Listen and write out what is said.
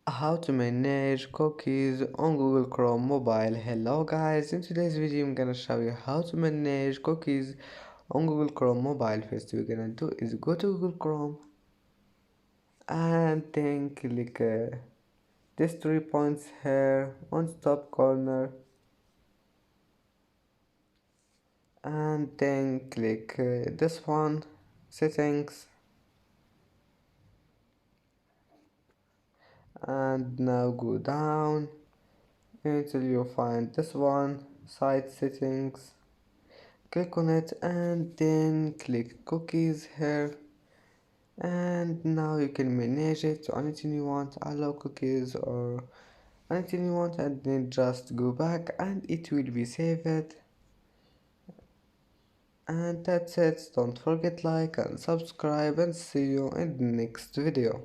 How to manage cookies on Google Chrome mobile. Hello guys, in today's video I'm gonna show you how to manage cookies on Google Chrome mobile. First we're gonna do is go to Google Chrome and then click these 3 points here on the top corner and then click this one, settings, and now go down until you find this one, site settings. Click on it and then click cookies here, and now you can manage it to anything you want, allow cookies or anything you want, and then just go back and it will be saved. And that's it. Don't forget like and subscribe, and see you in the next video.